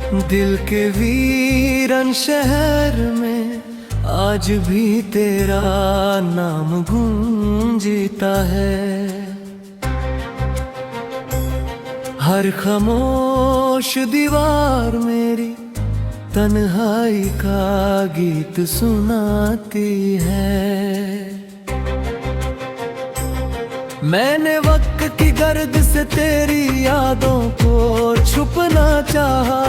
दिल के वीरन शहर में आज भी तेरा नाम गूंजता है। हर खामोश दीवार मेरी तन्हाई का गीत सुनाती है। मैंने वक्त की गर्द से तेरी यादों को छुपना चाहा,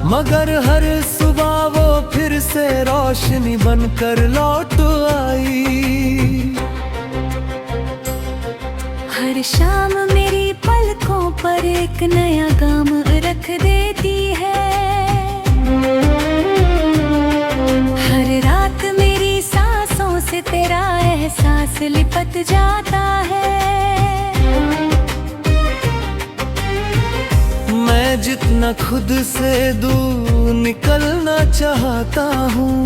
मगर हर सुबह वो फिर से रोशनी बनकर लौट आई। हर शाम मेरी पलकों पर एक नया गाम रख देती है। हर रात मेरी सांसों से तेरा एहसास लिपट जाता है। मैं जितना खुद से दूर निकलना चाहता हूँ,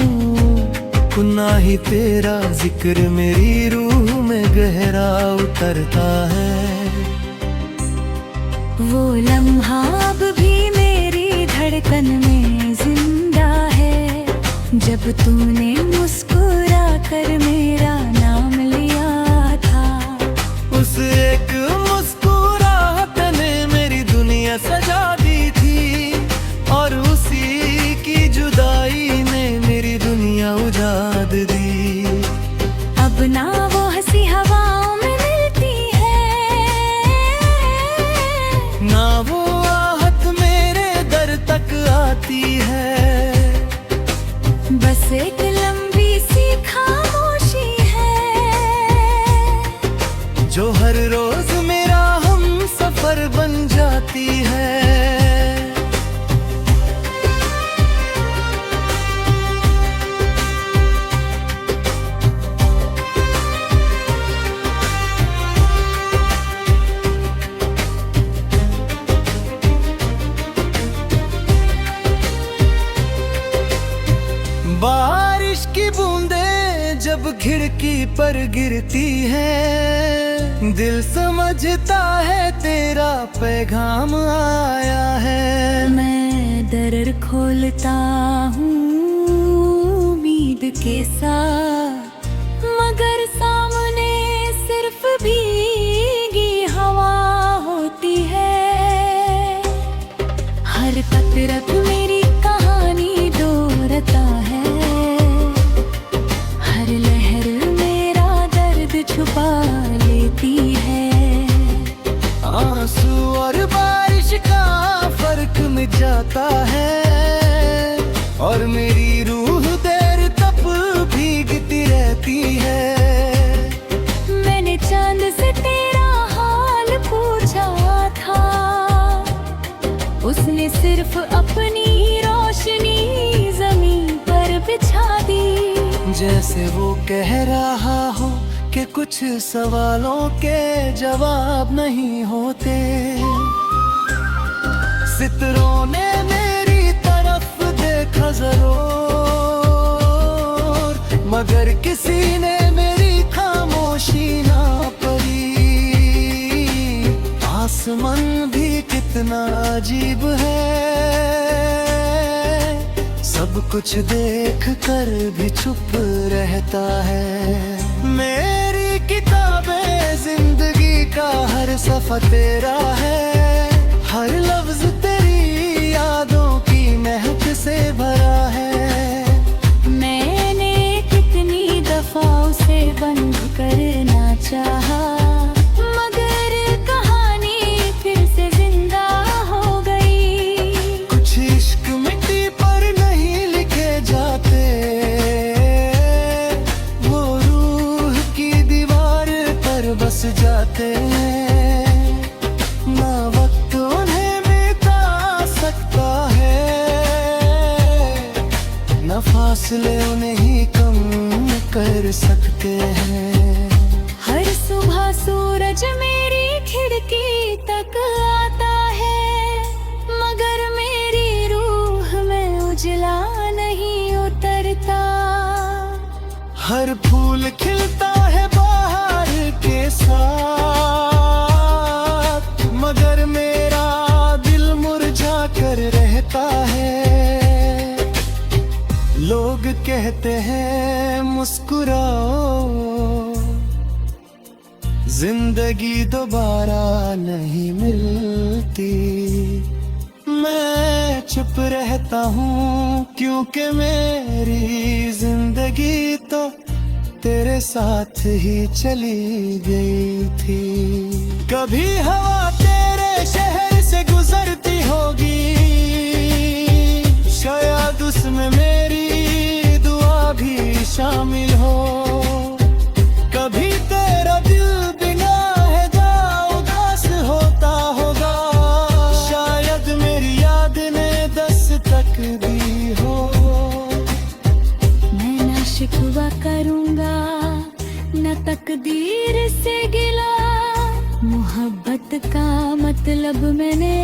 ना ही तेरा जिक्र मेरी रूह में गहरा उतरता है। वो लम्हा अब भी मेरी धड़कन में जिंदा है, जब तूने मुस्कुरा कर मेरा नाम लिया था। उस एक मुस्कुराहट ने मेरी दुनिया सजा दी थी, और उसी की जुदाई ने मेरी दुनिया उजाड़ दी। अब ना वो हंसी हवाओं में मिलती है, ना वो आहट मेरे दर तक आती है। बस एक लंबी सी खामोशी है, जो हर रोज मेरा हम सफर बन जाती है। बारिश की बूंदें जब खिड़की पर गिरती हैं, दिल समझता है तेरा पैगाम आया है। मैं दर खोलता हूँ उम्मीद के साथ, मगर सामने सिर्फ भीगी हवा होती है। हर कतरत मेरी कहानी दोहराता है, हर लहर मेरा दर्द छुपा लेती है। आंसू और बारिश का फर्क मिट जाता है, और मेरी रूह देर तक भीगती रहती है। मैंने चांद से तेरा हाल पूछा था, उसने सिर्फ अपनी रोशनी जमीन पर बिछा दी। जैसे वो कह रहा हो कि कुछ सवालों के जवाब नहीं होते। सितारों ने मेरी तरफ देखा जरूर, मगर किसी ने मेरी खामोशी ना पढ़ी। आसमान भी कितना अजीब है, सब कुछ देख कर भी चुप रहता है। मेरी किताबें जिंदगी का हर सफ़ा तेरा है, हर लफ्ज तेरी यादों की महक से भरा है। मैंने कितनी दफा उसे बंद करना चाहा, मगर कहानी फिर से जिंदा हो गई। कुछ इश्क मिट्टी पर नहीं लिखे जाते, वो रूह की दीवार पर बस जाते हैं। ना वक्त उन्हें मिटा सकता है, ना फासले उन्हें ही कम कर सकते हैं। हर सुबह सूरज मेरी खिड़की तक आता है, मगर मेरी रूह में उजला नहीं उतरता। हर फूल खिलता है बाहर के साथ, मगर मेरा कहते हैं मुस्कुराओ, जिंदगी दोबारा नहीं मिलती। मैं चुप रहता हूँ क्योंकि मेरी जिंदगी तो तेरे साथ ही चली गई थी। कभी हवा तेरे शहर से गुजरती होगी, शायद उसमें मेरी दुआ भी शामिल हो। कभी तेरा दिल बिना है जा उदास होता होगा, शायद मेरी याद ने दस्तक दी हो। मैं ना शिकवा करूंगा न तकदीर से गिला, मोहब्बत का मतलब मैंने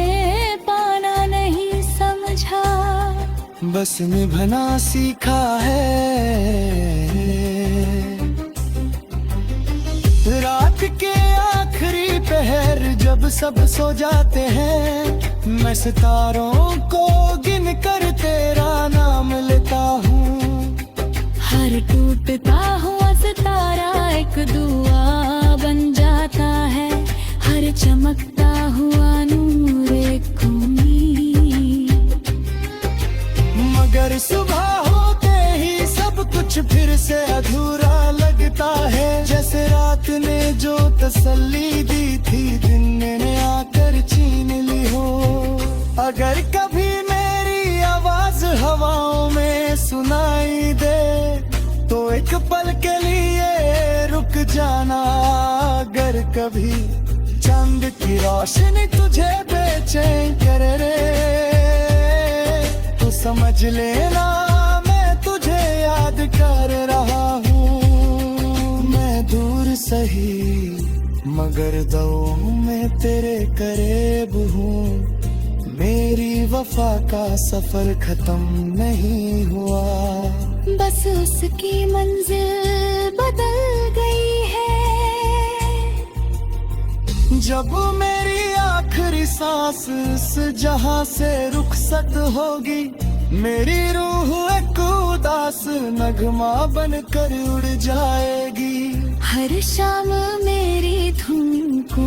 पाना नहीं समझा, बस निभना सीखा है। रात के आखिरी पहर जब सब सो जाते हैं, मैं सितारों को गिन कर तेरा नाम लेता हूँ। हर टूटता हुआ सितारा एक दुआ बन जाता है, हर चमकता हुआ नूर एक उम्मीद। मगर सुबह होते ही सब कुछ फिर से अधूरा लगता है, जैसे रात ने जो तसल्ली दी थी दिन ने आकर छीन ली हो। अगर कभी मेरी आवाज हवाओं में सुनाई दे तो एक पल के लिए रुक जाना। अगर कभी चांद की रोशनी तुझे बेचैन करे रे तो समझ लेना मैं तुझे याद कर रहा हूँ। मैं दूर सही मगर दुआओं में तेरे करीब हूँ। मेरी वफा का सफर खत्म नहीं हुआ, बस उसकी मंजिल बदल गई है। जब मेरी आखिरी सांस इस जहां से रुखसत होगी, मेरी रूह एक उदास नगमा बनकर उड़ जाएगी। हर शाम मेरी धुन को